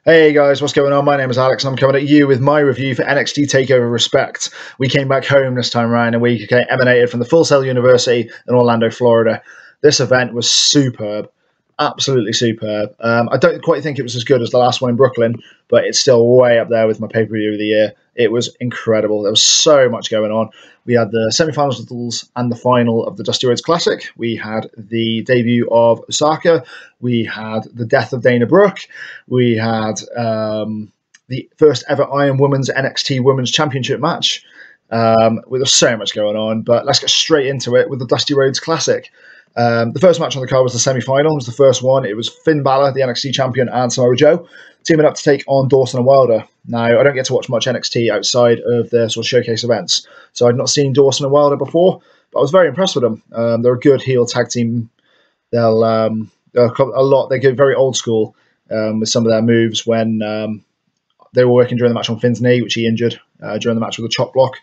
Hey guys, what's going on? My name is Alex and I'm coming at you with my review for NXT Takeover Respect. We came back home this time around and we emanated from the Full Sail University in Orlando, Florida. This event was superb, absolutely superb. I don't quite think it was as good as the last one in Brooklyn, but it's still way up there with my pay-per-view of the year. It was incredible. There was so much going on. We had the semi-finals and the final of the Dusty Rhodes Classic. We had the debut of Osaka. We had the death of Dana Brooke. We had the first ever Iron Women's NXT Women's Championship match. With so much going on, but let's get straight into it with the Dusty Rhodes Classic. The first match on the card was the semi-final. It was the first one. It was Finn Balor, the NXT champion, and Samoa Joe teaming up to take on Dawson and Wilder. Now, I don't get to watch much NXT outside of their sort of showcase events, so I'd not seen Dawson and Wilder before, but I was very impressed with them. They're a good heel tag team. They're very old school with some of their moves when they were working during the match on Finn's knee, which he injured during the match with a chop block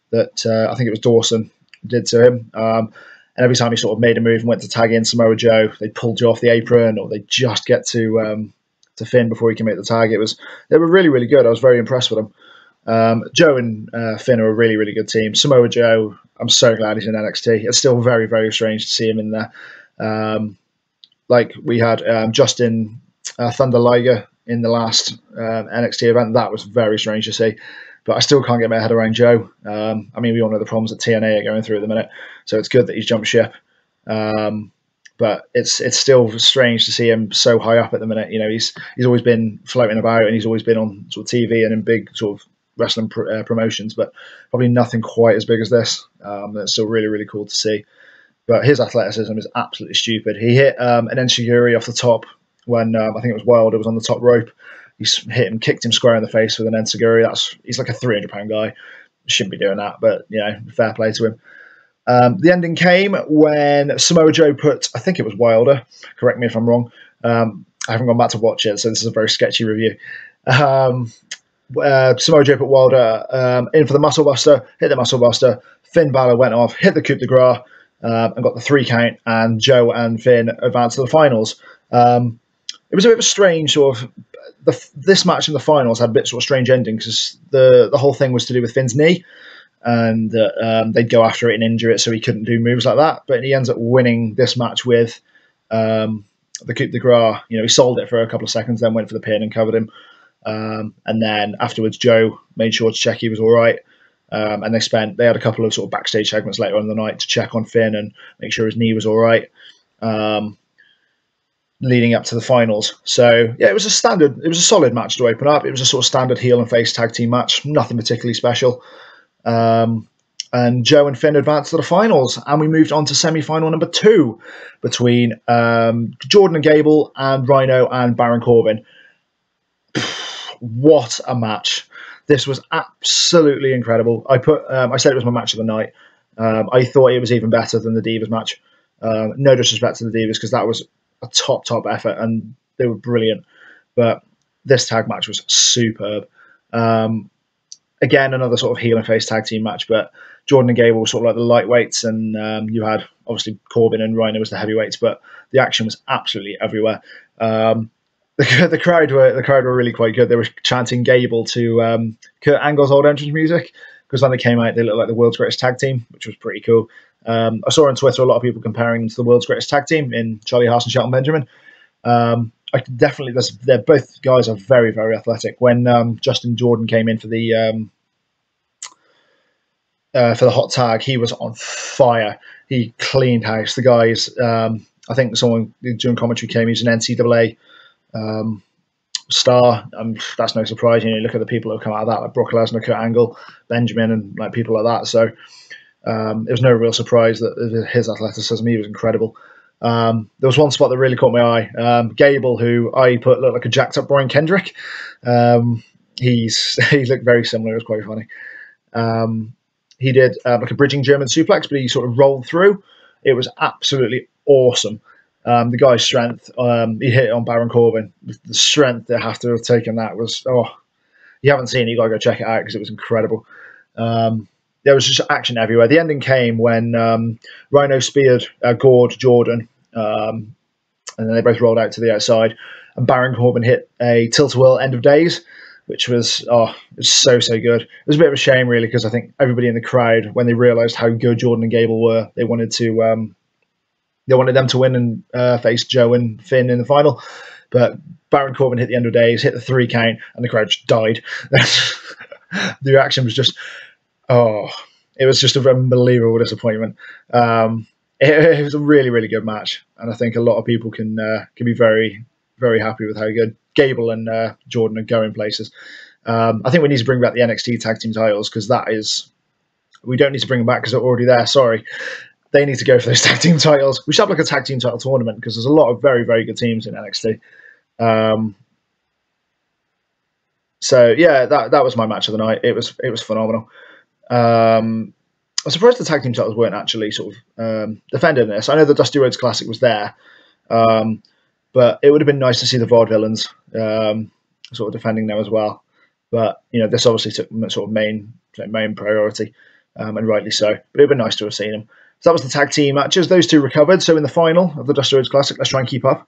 that I think it was Dawson did to him. And every time he sort of made a move and went to tag in Samoa Joe, they pulled you off the apron, or they just get to Finn before he can make the tag. They were really, really good. I was very impressed with them. Joe and Finn are a really, really good team. Samoa Joe, I'm so glad he's in NXT. It's still very, very strange to see him in there. Like we had Justin Thunder Liger in the last NXT event. That was very strange to see. But I still can't get my head around Joe. I mean, we all know the problems that TNA are going through at the minute, so it's good that he's jumped ship. But it's still strange to see him so high up at the minute. You know, he's always been floating about, and he's always been on sort of TV and in big sort of wrestling promotions, but probably nothing quite as big as this. That's still really, really cool to see. But his athleticism is absolutely stupid. He hit an enziguri off the top when I think it was Wilder was on the top rope. He hit him, kicked him square in the face with an enziguri. He's like a 300-pound guy. Shouldn't be doing that, but you know, fair play to him. The ending came when Samoa Joe put, I think it was Wilder. Correct me if I'm wrong. I haven't gone back to watch it, so this is a very sketchy review. Samoa Joe put Wilder in for the Muscle Buster, hit the Muscle Buster. Finn Balor went off, hit the coup de grace, and got the 3 count. And Joe and Finn advanced to the finals. It was a bit of a strange sort of. This match in the finals had a bit sort of strange ending because the whole thing was to do with Finn's knee, and they'd go after it and injure it so he couldn't do moves like that. But he ends up winning this match with the coup de grace. You know, he sold it for a couple of seconds, then went for the pin and covered him. And then afterwards, Joe made sure to check he was all right. And they had a couple of sort of backstage segments later on in the night to check on Finn and make sure his knee was all right. Leading up to the finals. So yeah, it was a solid match to open up. It was a sort of standard heel and face tag team match, nothing particularly special. And Joe and Finn advanced to the finals, and we moved on to semi-final number 2 between Jordan and Gable and Rhino and Baron Corbin. What a match. This was absolutely incredible. I said it was my match of the night. I thought it was even better than the Divas match. No disrespect to the Divas, because that was a top effort and they were brilliant, but this tag match was superb. Again, another sort of heel and face tag team match, but Jordan and Gable were sort of like the lightweights, and you had obviously Corbin and Rhino as the heavyweights, but the action was absolutely everywhere. The crowd were really quite good. They were chanting Gable to Kurt Angle's old entrance music, because when they came out they looked like the world's greatest tag team, which was pretty cool. I saw on Twitter a lot of people comparing them to the world's greatest tag team in Charlie Haas and Shelton Benjamin. They're both guys are very, very athletic. When Justin Jordan came in for the hot tag, he was on fire. He cleaned house. The guys, I think someone during commentary came, he's an NCAA star. That's no surprise. You know, you look at the people who have come out of that, like Brock Lesnar, Kurt Angle, Benjamin, and like people like that. So it was no real surprise that his athleticism, he was incredible. There was one spot that really caught my eye. Gable, who I put looked like a jacked up Brian Kendrick. He looked very similar. It was quite funny. He did like a bridging German suplex, but he sort of rolled through. It was absolutely awesome. The guy's strength, he hit it on Baron Corbin. The strength they have to have taken that was, you haven't seen it, you got to go check it out because it was incredible. There was just action everywhere. The ending came when Rhino speared Gord Jordan, and then they both rolled out to the outside. and Baron Corbin hit a tilt-a-whirl end of days, which was it was so good. It was a bit of a shame really, because I think everybody in the crowd, when they realised how good Jordan and Gable were, they wanted them to win and face Joe and Finn in the final. But Baron Corbin hit the end of days, hit the 3 count, and the crowd just died. The reaction was just, it was just an unbelievable disappointment. It was a really, really good match, and I think a lot of people can be very, very happy with how good Gable and Jordan are going places. I think we need to bring back the NXT Tag Team titles, because we don't need to bring them back because they're already there. Sorry. They need to go for those tag team titles. We should have like a tag team title tournament, because there's a lot of very, very good teams in NXT. So yeah, that was my match of the night. It was phenomenal. I'm surprised the tag team titles weren't actually sort of defended in this. I know the Dusty Rhodes Classic was there, but it would have been nice to see the Vaudevillains sort of defending them as well. But this obviously took sort of main priority, and rightly so. But it would have been nice to have seen them. So that was the tag team matches. Those two recovered. So in the final of the Dusty Rhodes Classic, let's try and keep up.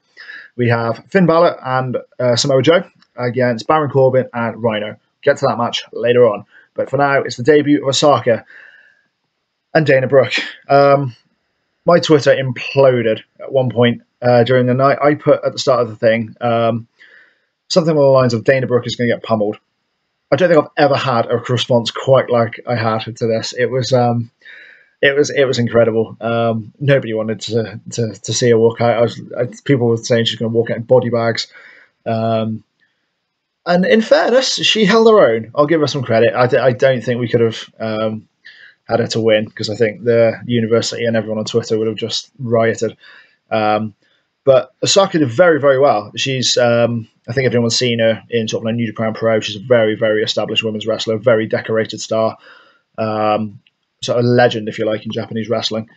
We have Finn Balor and Samoa Joe against Baron Corbin and Rhino. Get to that match later on. But for now, it's the debut of Osaka and Dana Brooke. My Twitter imploded at one point during the night. I put at the start of the thing something along the lines of Dana Brooke is going to get pummeled. I don't think I've ever had a response quite like I had to this. It was incredible. Nobody wanted to see her walk out. People were saying she's going to walk out in body bags. And in fairness, she held her own. I'll give her some credit. I don't think we could have had her to win, because I think the university and everyone on Twitter would have just rioted. But Osaka did very, very well. She's, I think everyone's seen her in sort of like New Japan Pro. She's a very, very established women's wrestler, very decorated star. Sort of legend, if you like, in Japanese wrestling.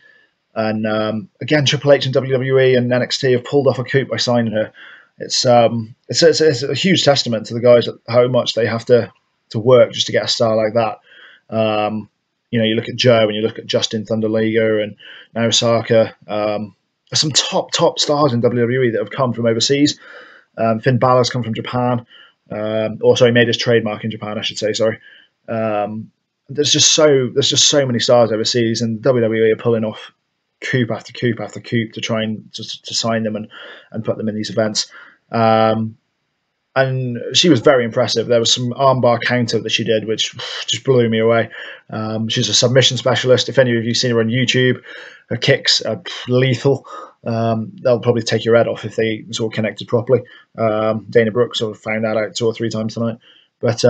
And again, Triple H and WWE and NXT have pulled off a coup by signing her. It's a huge testament to the guys, how much they have to work just to get a star like that. You look at Joe and you look at Justin Thunder Liger and now Osaka. There's some top stars in WWE that have come from overseas. Finn Balor's come from Japan. He made his trademark in Japan, I should say. Sorry. There's just so many stars overseas, and WWE are pulling off coup after coup after coup to try and to sign them and put them in these events. And she was very impressive. There was some armbar counter that she did, which just blew me away. She's a submission specialist. If any of you have seen her on YouTube, her kicks are lethal. They'll probably take your head off if they sort of connected properly. Dana Brooke sort of found that out 2 or 3 times tonight. But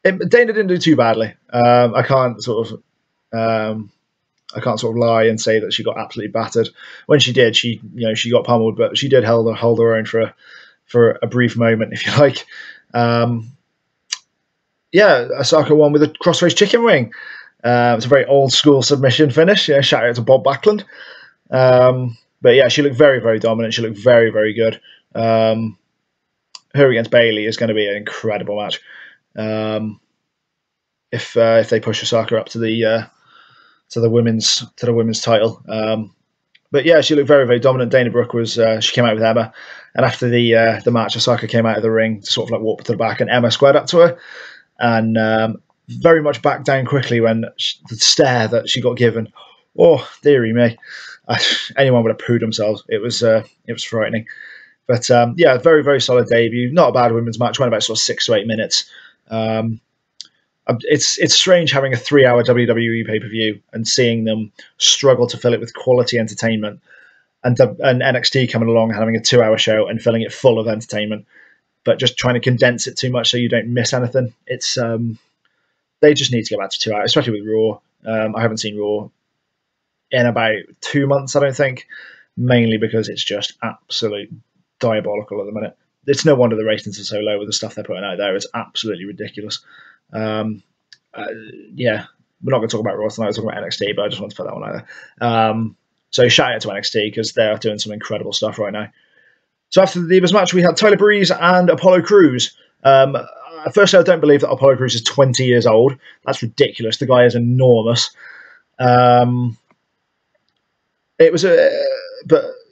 Dana didn't do too badly. I can't sort of lie and say that she got absolutely battered. When she did, she got pummeled, but she did hold her own for a brief moment, if you like. Osaka won with a crossface chicken wing. It's a very old school submission finish. Yeah, shout out to Bob Backlund. But yeah, she looked very, very dominant. She looked very, very good. Her against Bayley is going to be an incredible match. If they push Osaka up to the women's title. But yeah, she looked very, very dominant. Dana Brooke she came out with Emma, and after the match, Osaka came out of the ring to sort of like walk to the back, and Emma squared up to her, and very much backed down quickly when the stare that she got given. Oh, dearie me! Anyone would have pooed themselves. It was frightening. But very, very solid debut. Not a bad women's match. Went about sort of 6 to 8 minutes. It's strange having a 3-hour WWE pay-per-view and seeing them struggle to fill it with quality entertainment, and NXT coming along and having a 2-hour show and filling it full of entertainment, but just trying to condense it too much so you don't miss anything. It's they just need to go back to 2 hours, especially with Raw. I haven't seen Raw in about 2 months, I don't think, mainly because it's just absolute diabolical at the minute. It's no wonder the ratings are so low with the stuff they're putting out there. It's absolutely ridiculous. We're not going to talk about Raw tonight. We're talking about NXT, but I just want to put that one out there. So shout out to NXT because they're doing some incredible stuff right now. So after the Divas match, we had Tyler Breeze and Apollo Crews. Firstly, I don't believe that Apollo Crews is 20 years old. That's ridiculous. The guy is enormous. But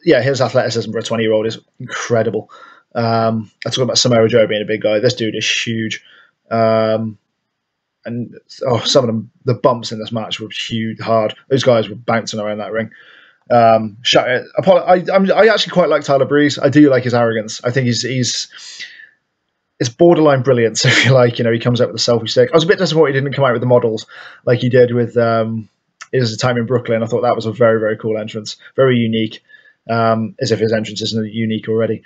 yeah, his athleticism for a 20-year-old is incredible. I talk about Samoa Joe being a big guy. This dude is huge. And some of the bumps in this match were huge, hard. Those guys were bouncing around that ring. I actually quite like Tyler Breeze. I do like his arrogance. I think it's borderline brilliance, if you like. He comes out with a selfie stick. I was a bit disappointed he didn't come out with the models like he did with his time in Brooklyn. I thought that was a very, very cool entrance, very unique, as if his entrance isn't unique already.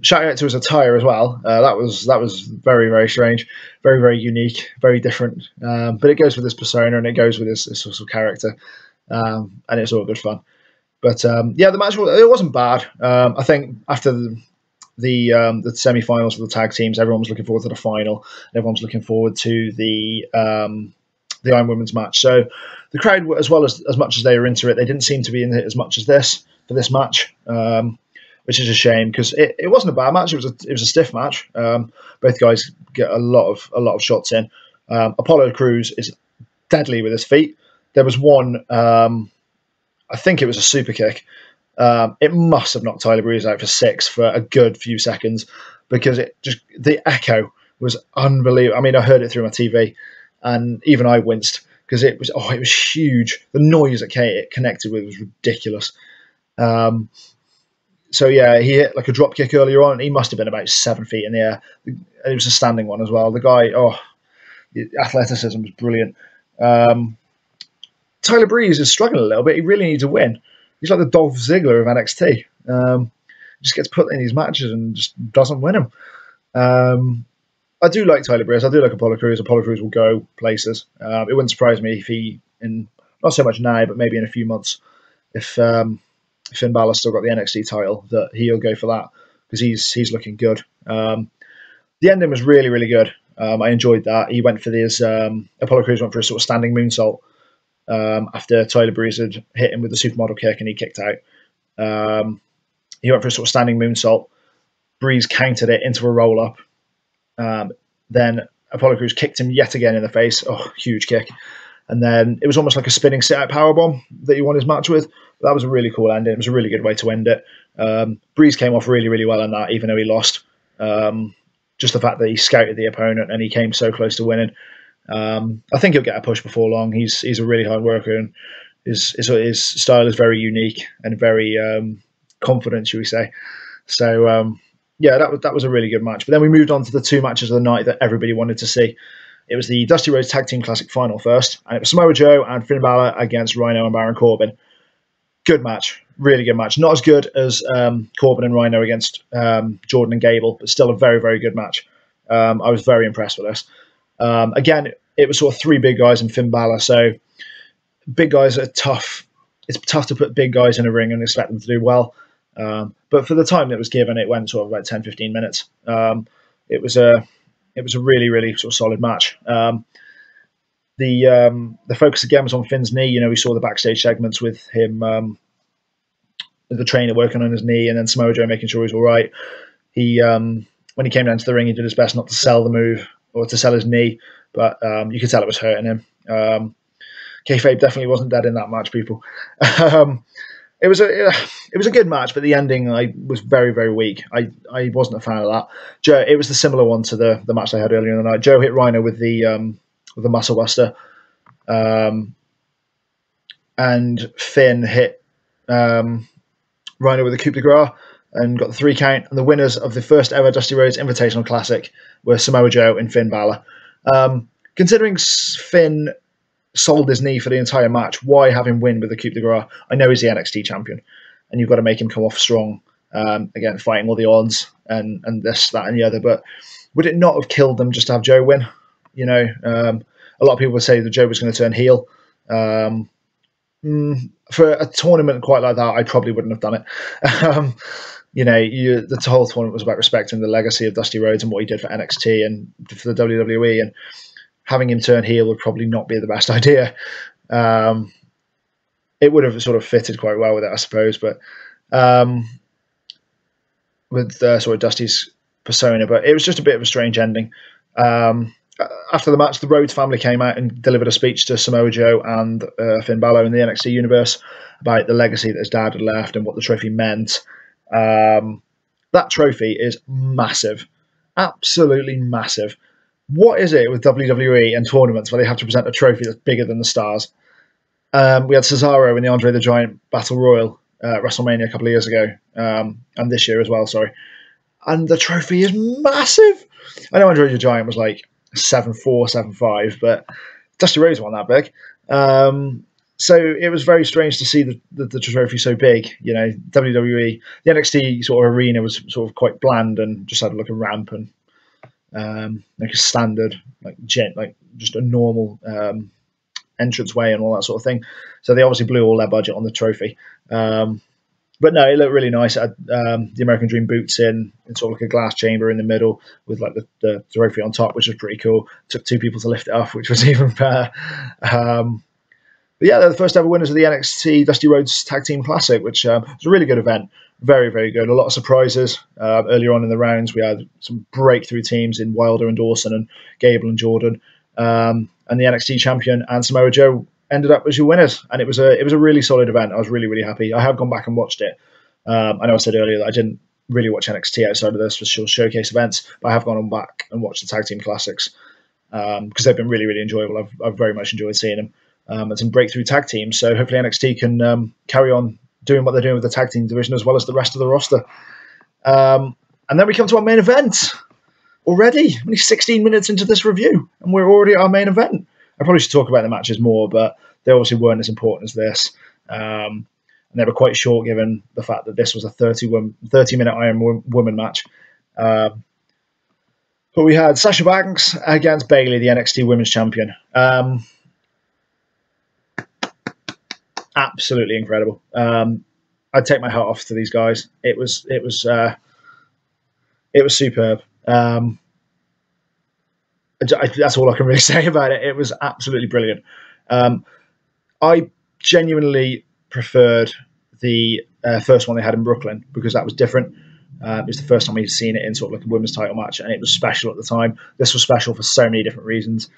Shout out to his attire as well. That was very, very strange, very, very unique, very different. But it goes with his persona and it goes with his sort of character, and it's all good fun. But the match it wasn't bad. I think after the semi-finals of the tag teams, everyone was looking forward to the final. Everyone was looking forward to the Iron Women's match. So the crowd, as much as they were into it, they didn't seem to be in it as much as this for this match. Which is a shame because it wasn't a bad match. It was a stiff match. Both guys get a lot of shots in. Apollo Crews is deadly with his feet. There was one, I think it was a super kick. It must have knocked Tyler Breeze out for 6 for a good few seconds because the echo was unbelievable. I mean, I heard it through my TV, and even I winced because it was huge. The noise it connected with was ridiculous. So yeah, he hit like a drop kick earlier on. He must have been about 7 feet in the air. It was a standing one as well. The guy, the athleticism was brilliant. Tyler Breeze is struggling a little bit. He really needs a win. He's like the Dolph Ziggler of NXT. Just gets put in these matches and just doesn't win them. I do like Tyler Breeze. I do like Apollo Crews. Apollo Crews will go places. It wouldn't surprise me if he, not so much now, but maybe in a few months, if Finn Balor's still got the NXT title, that he'll go for that because he's looking good. The ending was really, really good. I enjoyed that. He went for this. Apollo Crews went for a sort of standing moonsault after Tyler Breeze had hit him with the supermodel kick and he kicked out. He went for a sort of standing moonsault. Breeze countered it into a roll up. Then Apollo Crews kicked him yet again in the face. Oh, huge kick. And then it was almost like a spinning sit-out powerbomb that he won his match with. That was a really cool ending. It was a really good way to end it. Breeze came off really, really well in that, even though he lost. Just the fact that he scouted the opponent and he came so close to winning. I think he'll get a push before long. He's a really hard worker and his style is very unique and very confident, shall we say. So, that was a really good match. But then we moved on to the 2 matches of the night that everybody wanted to see. It was the Dusty Rhodes Tag Team Classic final first, and it was Samoa Joe and Finn Balor against Rhino and Baron Corbin. Good match, really good match. Not as good as Corbin and Rhino against Jordan and Gable, but still a very, very good match. I was very impressed with this. Again, it was sort of 3 big guys and Finn Balor, so big guys are tough. It's tough to put big guys in a ring and expect them to do well. But for the time that was given, it went sort of about 10, 15 minutes. It was a really, really sort of solid match. The focus again was on Finn's knee. We saw the backstage segments with him, the trainer working on his knee, and then Samoa Joe making sure he's all right. He, when he came down to the ring, he did his best not to sell the move or to sell his knee, but you could tell it was hurting him. Kayfabe definitely wasn't dead in that match, people. It was a good match, but the ending was very, very weak. I wasn't a fan of that. Joe, it was the similar one to the match I had earlier in the night. Joe hit Rhino with the Muscle Buster, and Finn hit Rhino with a coup de grace and got the 3 count. And the winners of the first ever Dusty Rhodes Invitational Classic were Samoa Joe and Finn Balor. Considering Finn sold his knee for the entire match, why have him win with a coup de grace? I know he's the NXT champion, and you've got to make him come off strong, again, fighting all the odds and this, that, and the other. But would it not have killed them just to have Joe win? A lot of people would say that Joe was going to turn heel. For a tournament quite like that, I probably wouldn't have done it. The whole tournament was about respecting the legacy of Dusty Rhodes and what he did for NXT and for the WWE, and having him turn heel would probably not be the best idea. It would have sort of fitted quite well with it, I suppose, but with sort of Dusty's persona. But it was just a bit of a strange ending. After the match, the Rhodes family came out and delivered a speech to Samoa Joe and Finn Balor in the NXT universe about the legacy that his dad had left and what the trophy meant. That trophy is massive, absolutely massive. What is it with WWE and tournaments where they have to present a trophy that's bigger than the stars? We had Cesaro in the Andre the Giant Battle Royal at WrestleMania a couple of years ago, and this year as well, sorry. And the trophy is massive. I know Andre the Giant was like 7'4", 7'5", but Dusty Rhodes wasn't that big. So it was very strange to see the trophy so big. You know, WWE, the NXT sort of arena was sort of quite bland and just had like a ramp and like a standard, like just a normal entranceway and all that sort of thing. So they obviously blew all their budget on the trophy. But no, it looked really nice. It had the American Dream boots in sort of like a glass chamber in the middle with like the trophy on top, which was pretty cool. Took 2 people to lift it off, which was even better. But yeah, they're the first ever winners of the NXT Dusty Rhodes Tag Team Classic, which was a really good event. Very, very good. A lot of surprises. Earlier on in the rounds, we had some breakthrough teams in Wilder and Dawson and Gable and Jordan. And the NXT champion and Samoa Joe ended up as your winners. And it was a really solid event. I was really, really happy. I have gone back and watched it. I know I said earlier that I didn't really watch NXT outside of this for showcase events, but I have gone back and watched the Tag Team Classics because they've been really, really enjoyable. I've very much enjoyed seeing them. And some breakthrough tag teams. So hopefully NXT can carry on doing what they're doing with the tag team division as well as the rest of the roster. And then we come to our main event already. Only 16 minutes into this review, and we're already at our main event. I probably should talk about the matches more, but they obviously weren't as important as this. And they were quite short given the fact that this was a 30-minute Iron Woman match. But we had Sasha Banks against Bayley, the NXT Women's Champion. Absolutely incredible. I'd take my hat off to these guys. It was superb. That's all I can really say about it. It was absolutely brilliant. I genuinely preferred the first one they had in Brooklyn because that was different. It was the first time we'd seen it in sort of like a women's title match, and it was special at the time. This was special for so many different reasons.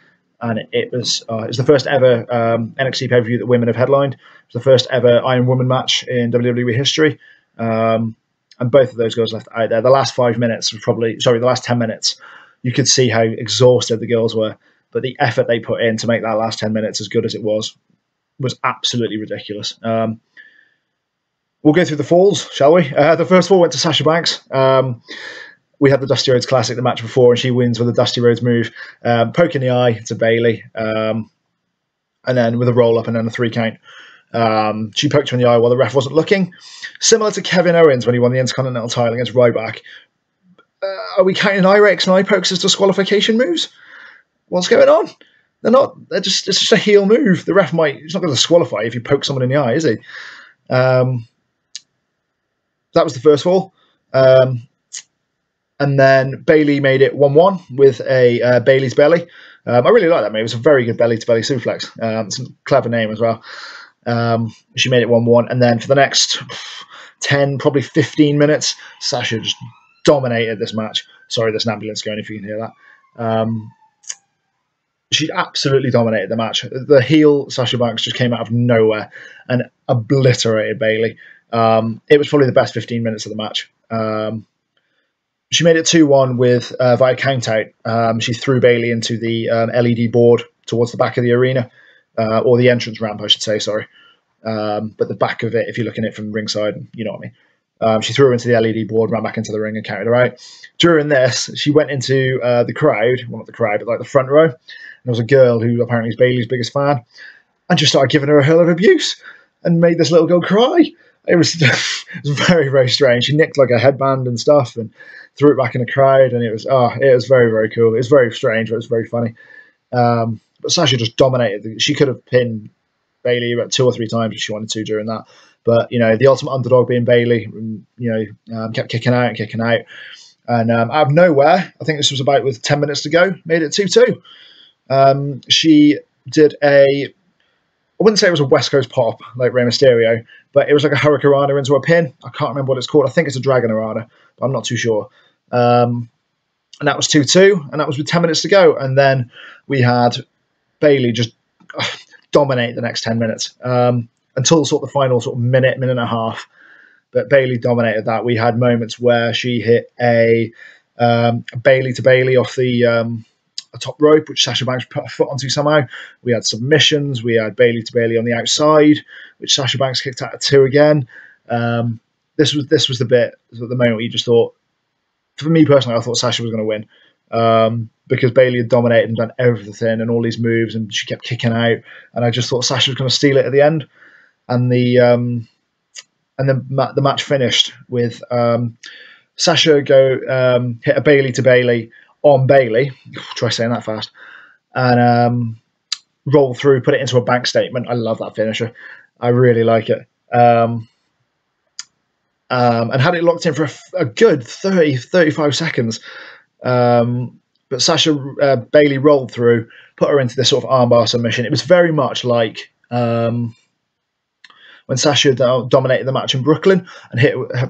And it was the first ever NXT pay-per-view that women have headlined. It was the first ever Iron Woman match in WWE history. And both of those girls left out there. The last 5 minutes was the last 10 minutes, you could see how exhausted the girls were. But the effort they put in to make that last 10 minutes as good as it was absolutely ridiculous. We'll go through the falls, shall we? The first fall went to Sasha Banks. We had the Dusty Rhodes Classic the match before, and she wins with a Dusty Rhodes move, poke in the eye to Bayley, and then with a roll up and then a 3 count. She poked her in the eye while the ref wasn't looking, similar to Kevin Owens when he won the Intercontinental title against Ryback. Are we counting eye rakes and eye pokes as disqualification moves? What's going on? They're not. It's just a heel move. The ref he's not going to disqualify if you poke someone in the eye, is he? That was the first fall. And then Bayley made it 1-1 with a Bayley's belly. I really like that move. It was a very good belly-to-belly suplex. It's a clever name as well. She made it 1-1. And then for the next 10, probably 15 minutes, Sasha just dominated this match. Sorry, there's an ambulance going if you can hear that. She absolutely dominated the match. The heel Sasha Banks just came out of nowhere and obliterated Bayley. It was probably the best 15 minutes of the match. She made it 2-1 with via countout. She threw Bayley into the LED board towards the back of the arena, or the entrance ramp, I should say, sorry. But the back of it, if you're looking at it from ringside, you know what I mean. She threw her into the LED board, ran back into the ring and counted her out. During this, she went into the crowd, well, not the crowd, but like the front row. And there was a girl who apparently is Bayley's biggest fan, and just started giving her a hurl of abuse and made this little girl cry. It was very, very strange. She nicked like a headband and stuff and threw it back in the crowd, and it was very, very cool. It was very strange, but it was very funny. But Sasha just dominated. She could have pinned Bayley about 2 or 3 times if she wanted to during that. But, the ultimate underdog being Bayley, kept kicking out. And out of nowhere, I think this was about with 10 minutes to go, made it 2-2. She did I wouldn't say it was a West Coast pop like Rey Mysterio, but it was like a Hurricanrana into a pin. I can't remember what it's called. I think it's a Dragonarana, but I'm not too sure. And that was 2-2, and that was with 10 minutes to go. And then we had Bayley just dominate the next 10 minutes until sort of the final sort of minute and a half. but Bayley dominated that. We had moments where she hit a Bayley to Bayley off the a top rope, which Sasha Banks put a foot onto somehow. We had submissions. We had Bayley to Bayley on the outside, which Sasha Banks kicked out of 2 again. This was the bit, the moment where you just thought, for me personally, I thought Sasha was going to win, because Bayley had dominated and done everything and all these moves, and she kept kicking out, and I just thought Sasha was going to steal it at the end, and the match finished with Sasha hit a Bayley to Bayley on Bayley. Try saying that fast, and roll through, put it into a bank statement. I love that finisher. I really like it. And had it locked in for a good 35 seconds. But Sasha Bayley rolled through, put her into this sort of armbar submission. It was very much like when Sasha dominated the match in Brooklyn and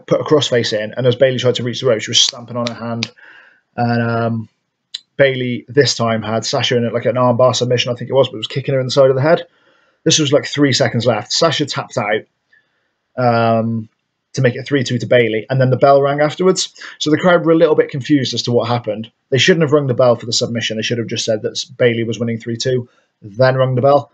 put a crossface in, and as Bayley tried to reach the rope, she was stamping on her hand. And Bayley this time had Sasha in like an armbar submission, I think it was, but it was kicking her in the side of the head. This was like 3 seconds left. Sasha tapped out to make it 3-2 to Bayley, and then the bell rang afterwards. So the crowd were a little bit confused as to what happened. They shouldn't have rung the bell for the submission. They should have just said that Bayley was winning 3-2, then rung the bell.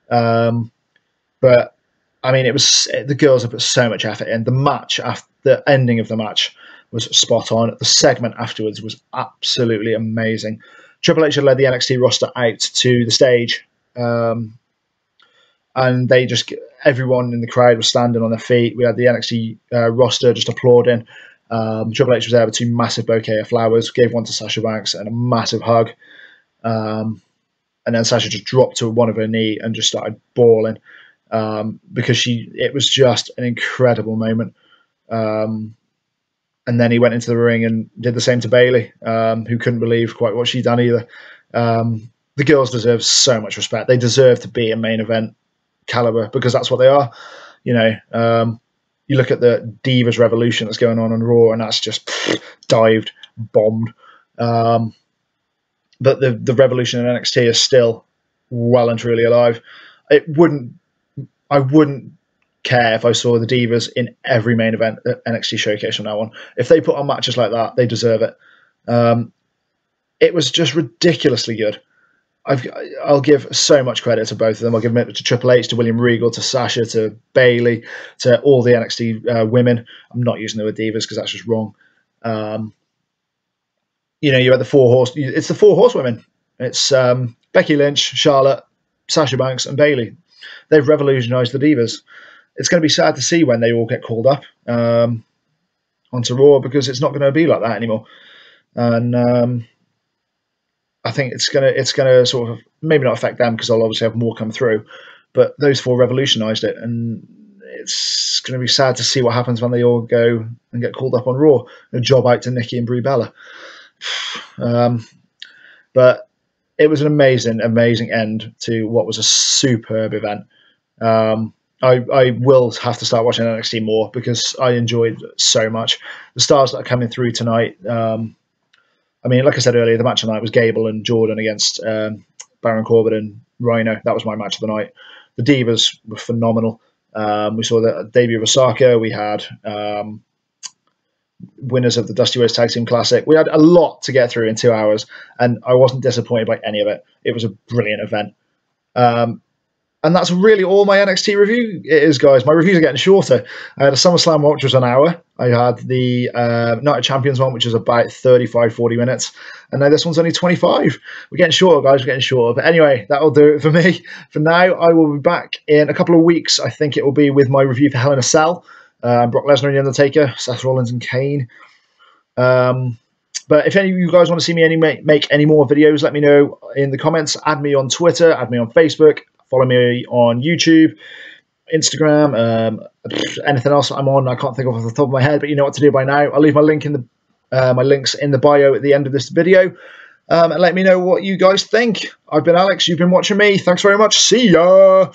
But I mean, the girls have put so much effort in. The match, after the ending of the match, was spot on. The segment afterwards was absolutely amazing. Triple H had led the NXT roster out to the stage, and everyone in the crowd was standing on their feet. We had the NXT roster just applauding. Triple H was there with 2 massive bouquet of flowers, gave one to Sasha Banks and a massive hug. And then Sasha just dropped to one of her knee and just started bawling, because it was just an incredible moment. And then he went into the ring and did the same to Bayley, who couldn't believe quite what she'd done either. The girls deserve so much respect. They deserve to be a main event caliber, because that's what they are. You look at the Divas Revolution that's going on Raw, and that's just dived, bombed. But the Revolution in NXT is still well and truly alive. I wouldn't care if I saw the Divas in every main event at NXT Showcase from now on. If they put on matches like that, they deserve it. It was just ridiculously good. I'll give so much credit to both of them. I'll give it to Triple H, to William Regal, to Sasha, to Bayley, to all the NXT women. I'm not using the word Divas because that's just wrong. You had the 4 horse. It's the 4 horsewomen. It's Becky Lynch, Charlotte, Sasha Banks, and Bayley. They've revolutionised the Divas. It's going to be sad to see when they all get called up onto Raw, because it's not going to be like that anymore. And I think it's gonna sort of maybe not affect them, because they'll obviously have more come through, but those 4 revolutionised it, and it's going to be sad to see what happens when they all go and get called up on Raw. A job out to Nikki and Brie Bella. But it was an amazing end to what was a superb event. I will have to start watching NXT more, because I enjoyed it so much. The stars that are coming through tonight. I mean, like I said earlier, the match tonight was Gable and Jordan against Baron Corbin and Rhino. That was my match of the night. The Divas were phenomenal. We saw the debut of Osaka. We had winners of the Dusty Rhodes Tag Team Classic. We had a lot to get through in 2 hours, and I wasn't disappointed by any of it. It was a brilliant event. And that's really all my NXT review is, guys. My reviews are getting shorter. I had a SummerSlam one, which was an hour. I had the Night of Champions one, which was about 35-40 minutes. And now this one's only 25. We're getting shorter, guys. We're getting shorter. But anyway, that'll do it for me. For now, I will be back in a couple of weeks. I think it will be with my review for Hell in a Cell. Brock Lesnar and The Undertaker, Seth Rollins and Kane. But if any of you guys want to see me make any more videos, let me know in the comments. Add me on Twitter. Add me on Facebook. Follow me on YouTube, Instagram, anything else I'm on. I can't think of off the top of my head, but you know what to do by now. I'll leave my link in my links in the bio at the end of this video, and let me know what you guys think. I've been Alex. You've been watching me. Thanks very much. See ya.